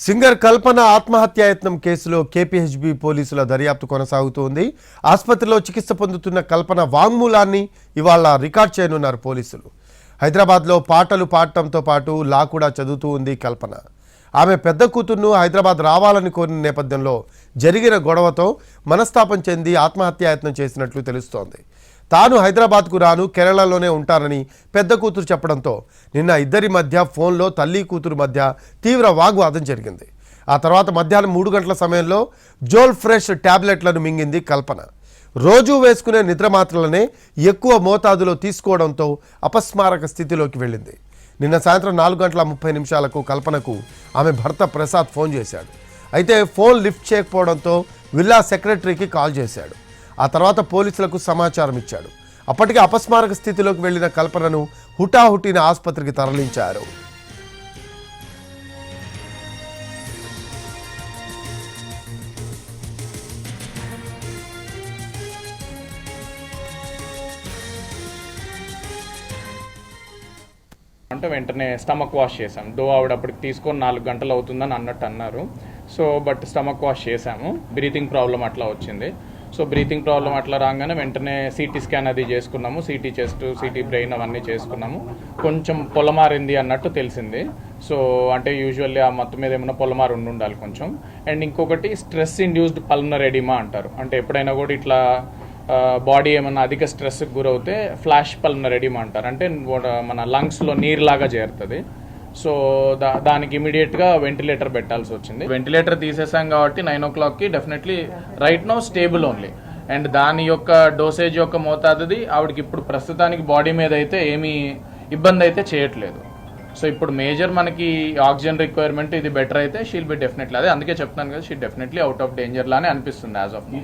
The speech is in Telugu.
సింగర్ కల్పన ఆత్మహత్యాయత్నం కేసులో కేపీహెచ్బీ పోలీసుల దర్యాప్తు కొనసాగుతోంది. ఆసుపత్రిలో చికిత్స పొందుతున్న కల్పన వాంగ్మూలాన్ని ఇవాళ రికార్డ్ చేయనున్నారు పోలీసులు. హైదరాబాద్లో పాటలు పాడటంతో పాటు లా కూడా చదువుతూ ఉంది కల్పన. ఆమె పెద్ద కూతుర్ను హైదరాబాద్ రావాలని కోరిన నేపథ్యంలో జరిగిన గొడవతో మనస్తాపం చెంది ఆత్మహత్యాయత్నం చేసినట్లు తెలుస్తోంది. తాను హైదరాబాద్కు రాను, కేరళలోనే ఉంటానని పెద్ద కూతురు చెప్పడంతో నిన్న ఇద్దరి మధ్య ఫోన్లో తల్లి కూతురు మధ్య తీవ్ర వాగ్వాదం జరిగింది. ఆ తర్వాత మధ్యాహ్నం 3 గంటల సమయంలో జోల్ ఫ్రెష్ ట్యాబ్లెట్లను మింగింది కల్పన. రోజూ వేసుకునే నిద్ర మాత్రలనే ఎక్కువ మోతాదులో తీసుకోవడంతో అపస్మారక స్థితిలోకి వెళ్ళింది. నిన్న సాయంత్రం 4:30 కల్పనకు ఆమె భర్త ప్రసాద్ ఫోన్ చేశాడు. అయితే ఫోన్ లిఫ్ట్ చేయకపోవడంతో విల్లా సెక్రటరీకి కాల్ చేశాడు. ఆ తర్వాత పోలీసులకు సమాచారం ఇచ్చాడు. అప్పటికే అపస్మారక స్థితిలోకి వెళ్లిన కల్పనను హుటాహుటిన ఆసుపత్రికి తరలించారు. అంటే వెంటనే స్టమక్ వాష్ చేసాం. ఆవిడ అప్పటికి తీసుకొని 4 గంటలు అవుతుందని అన్నట్టు అన్నారు. సో బట్ స్టమక్ వాష్ చేసాము. బ్రీతింగ్ ప్రాబ్లం అట్లా వచ్చింది. సో బ్రీతింగ్ ప్రాబ్లం అట్లా రాగానే వెంటనే సిటీ స్కాన్ అది చేసుకున్నాము. సిటీ చెస్ట్, సిటీ బ్రెయిన్ అవన్నీ చేసుకున్నాము. కొంచెం పొలమారింది అన్నట్టు తెలిసింది. సో అంటే యూజువల్లీ ఆ మొత్తం మీద ఏమైనా పొలమారు ఉండాలి కొంచెం. అండ్ ఇంకొకటి స్ట్రెస్ ఇండ్యూస్డ్ పల్మనరీ ఎడిమా అంటారు. అంటే ఎప్పుడైనా కూడా ఇట్లా బాడీ ఏమన్నా అధిక స్ట్రెస్కి గురవుతే ఫ్లాష్ పల్మనరీ ఎడిమా అంటారు. అంటే మన లంగ్స్లో నీరులాగా చేరుతుంది. సో దానికి ఇమీడియట్గా వెంటిలేటర్ పెట్టాల్సి వచ్చింది. వెంటిలేటర్ తీసేసాం కాబట్టి 9 o'clockకి definitely right now stable only. And దాని యొక్క డోసేజ్ యొక్క మోతాదుది ఆవిడకి ఇప్పుడు ప్రస్తుతానికి బాడీ మీద అయితే ఏమీ ఇబ్బంది అయితే చేయట్లేదు. సో ఇప్పుడు మేజర్ మనకి ఆక్సిజన్ రిక్వైర్మెంట్ ఇది బెటర్ అయితే షీల్ బి డెఫినెట్లీ. అదే అందుకే చెప్తున్నాను కదా, she definitely out of danger లానే అనిపిస్తుంది యాజ్ ఆఫ్ నౌ.